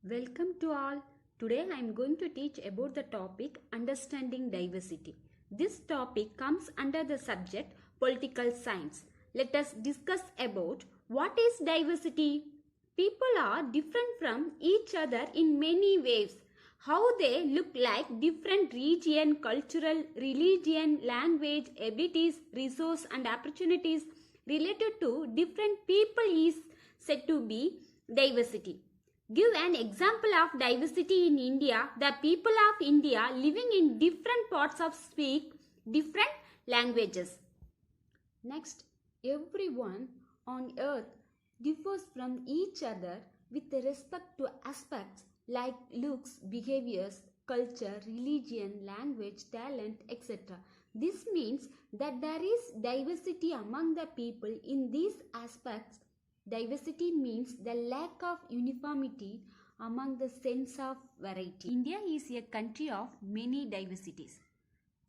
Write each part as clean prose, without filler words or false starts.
Welcome to all. Today I am going to teach about the topic understanding diversity. This topic comes under the subject political science. Let us discuss about what is diversity. People are different from each other in many ways. How they look like different region, cultural, religion, language, abilities, resource and opportunities related to different people is said to be diversity. Give an example of diversity in India. The people of India living in different parts of speak different languages. Next, everyone on earth differs from each other with respect to aspects like looks, behaviors, culture, religion, language, talent, etc. This means that there is diversity among the people in these aspects. Diversity means the lack of uniformity among the sense of variety. India is a country of many diversities.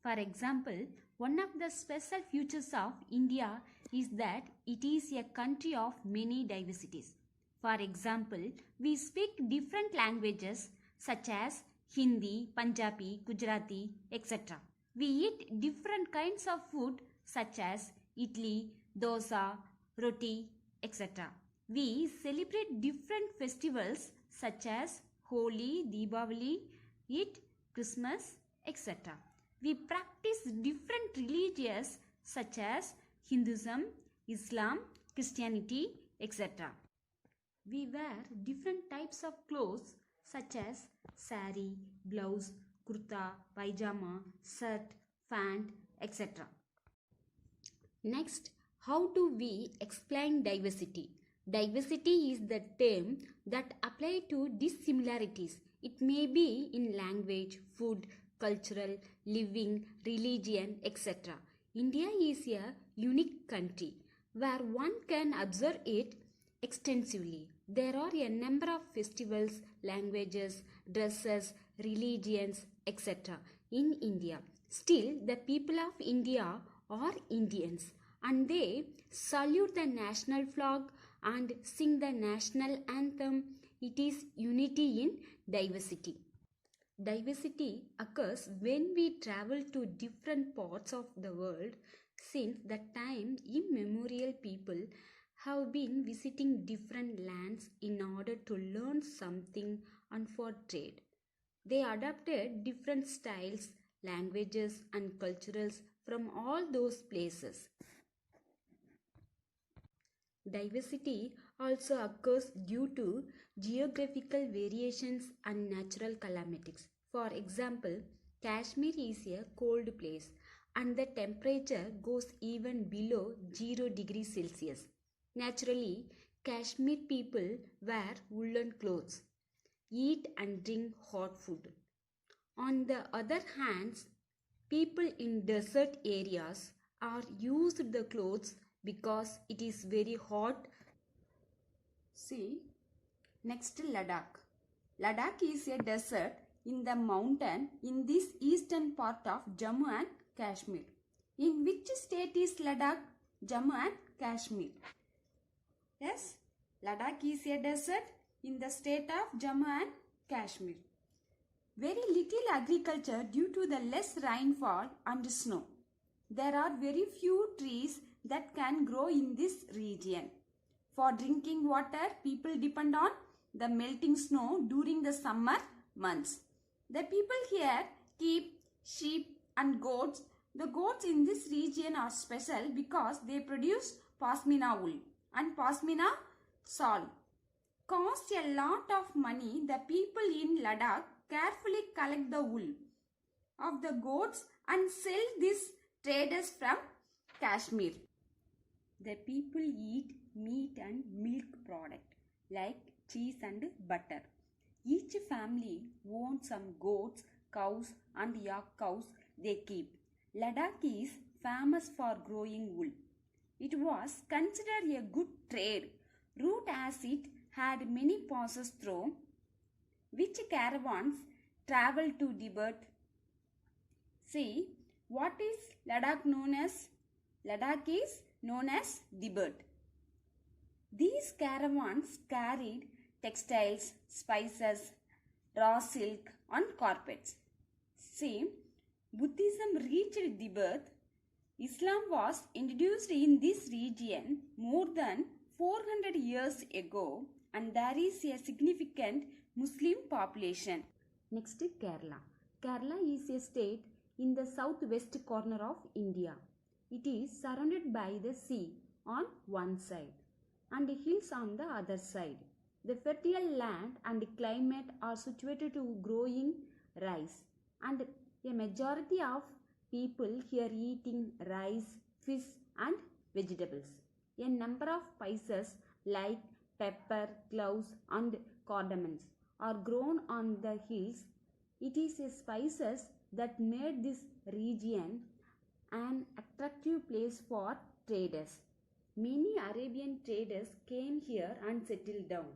For example, one of the special features of India is that it is a country of many diversities. For example, we speak different languages such as Hindi, Punjabi, Gujarati, etc. We eat different kinds of food such as idli, dosa, roti, etc. We celebrate different festivals such as Holi, Deepavali, Eid, Christmas, etc. We practice different religions such as Hinduism, Islam, Christianity, etc. We wear different types of clothes such as sari, blouse, kurta, pajama, shirt, pant, etc. Next, how do we explain diversity? Diversity is the term that applies to dissimilarities. It may be in language, food, cultural, living, religion, etc. India is a unique country where one can observe it extensively. There are a number of festivals, languages, dresses, religions, etc. in India. Still, the people of India are Indians and they salute the national flag and sing the national anthem. It is unity in diversity. Diversity occurs when we travel to different parts of the world. Since the time immemorial, people have been visiting different lands in order to learn something and for trade. They adopted different styles, languages, and cultures from all those places. Diversity also occurs due to geographical variations and natural calamities. For example, Kashmir is a cold place and the temperature goes even below 0 degrees Celsius. Naturally, Kashmir people wear woolen clothes, eat and drink hot food. On the other hand, people in desert areas are used the clothes because it is very hot. See, next Ladakh. Ladakh is a desert in the mountain in this eastern part of Jammu and Kashmir. In which state is Ladakh? Jammu and Kashmir. Yes, Ladakh is a desert in the state of Jammu and Kashmir. Very little agriculture due to the less rainfall and snow. There are very few trees that can grow in this region. For drinking water, people depend on the melting snow during the summer months. The people here keep sheep and goats. The goats in this region are special because they produce pashmina wool and pashmina shawl. Cost a lot of money. The people in Ladakh carefully collect the wool of the goats and sell this traders from Kashmir. The people eat meat and milk product like cheese and butter. Each family owns some goats, cows and yak cows they keep. Ladakh is famous for growing wool. It was considered a good trade route as it had many passes through which caravans traveled to Tibet. See, what is Ladakh known as? Ladakh is known as Tibet. These caravans carried textiles, spices, raw silk and carpets. See, Buddhism reached Tibet. Islam was introduced in this region more than 400 years ago and there is a significant Muslim population. Next, Kerala. Kerala is a state in the southwest corner of India. It is surrounded by the sea on one side and hills on the other side. The fertile land and climate are situated to growing rice and a majority of people here eating rice, fish and vegetables. A number of spices like pepper, cloves and cardamoms are grown on the hills. It is a spices that made this region an attractive place for traders. Many Arabian traders came here and settled down.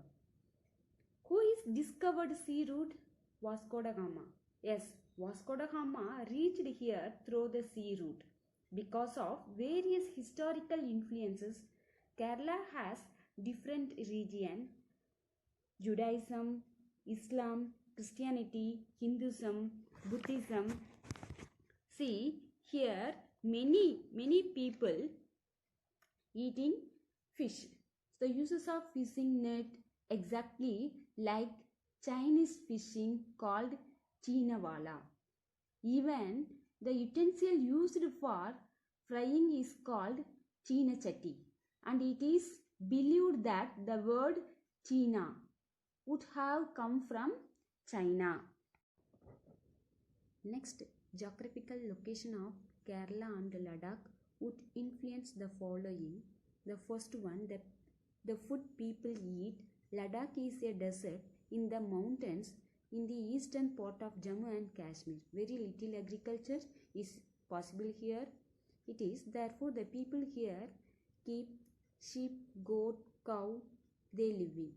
Who is discovered sea route? Vasco da Gama. Yes, Vasco da Gama reached here through the sea route. Because of various historical influences, Kerala has different regions: Judaism, Islam, Christianity, Hinduism, Buddhism. See, here many people eating fish. The uses of fishing net exactly like Chinese fishing called Chinawala. Even the utensil used for frying is called Chinachatti and it is believed that the word China would have come from China. Next, geographical location of Kerala and Ladakh would influence the following. The first one, the food people eat. Ladakh is a desert in the mountains in the eastern part of Jammu and Kashmir. Very little agriculture is possible here. It is therefore the people here keep sheep, goat, cow they live in.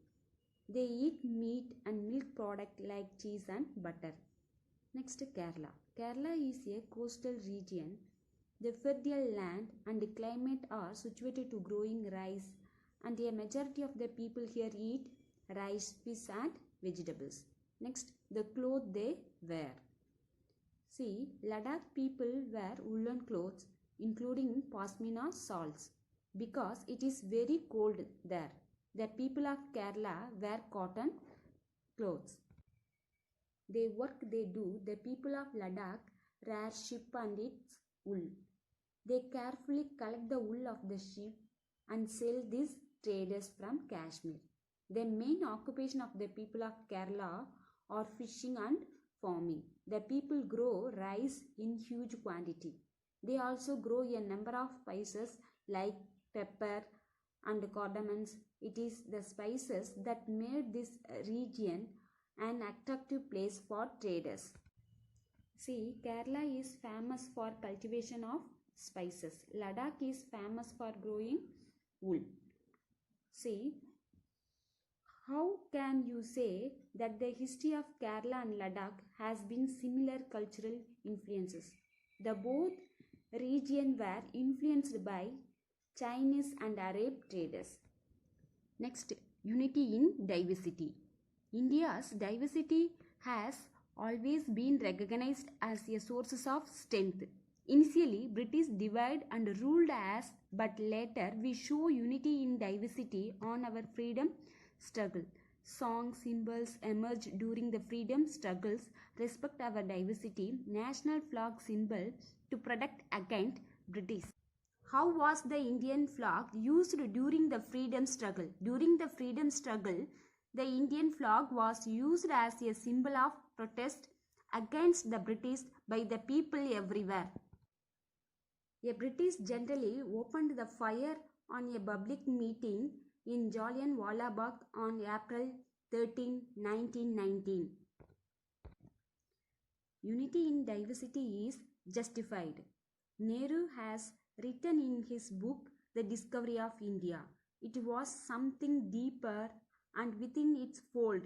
They eat meat and milk product like cheese and butter. Next, Kerala. Kerala is a coastal region. The fertile land and climate are situated to growing rice and a majority of the people here eat rice, fish and vegetables. Next, the clothes they wear. See, Ladakh people wear woolen clothes including pashmina shawls because it is very cold there. The people of Kerala wear cotton clothes. The work they do, the people of Ladakh rear sheep and its wool. They carefully collect the wool of the sheep and sell these traders from Kashmir. The main occupation of the people of Kerala are fishing and farming. The people grow rice in huge quantity. They also grow a number of spices like pepper and cardamoms. It is the spices that made this region an attractive place for traders. See, Kerala is famous for cultivation of spices. Ladakh is famous for growing wool. See, how can you say that the history of Kerala and Ladakh has been similar cultural influences? The both regions were influenced by Chinese and Arab traders. Next, unity in diversity. India's diversity has always been recognized as a source of strength. Initially, British divide and ruled us, but later we show unity in diversity on our freedom struggle. Songs, symbols emerged during the freedom struggles, respect our diversity, national flag symbol to protect against British. How was the Indian flag used during the freedom struggle? During the freedom struggle, the Indian flag was used as a symbol of protest against the British by the people everywhere. A British generally opened the fire on a public meeting in Jallianwala Bagh on April 13, 1919. Unity in diversity is justified. Nehru has written in his book The Discovery of India. It was something deeper and within its fold.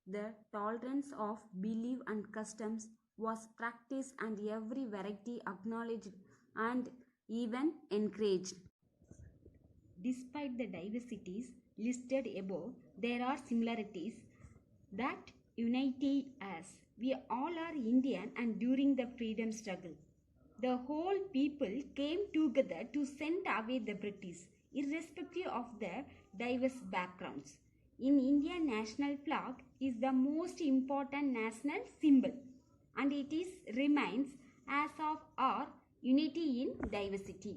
The tolerance of belief and customs was practiced and every variety acknowledged and even encouraged. Despite the diversities listed above, there are similarities that unite us. We all are Indian, and during the freedom struggle, the whole people came together to send away the British, irrespective of their diverse backgrounds. In India, national flag is the most important national symbol, and it is remains as of our unity in diversity.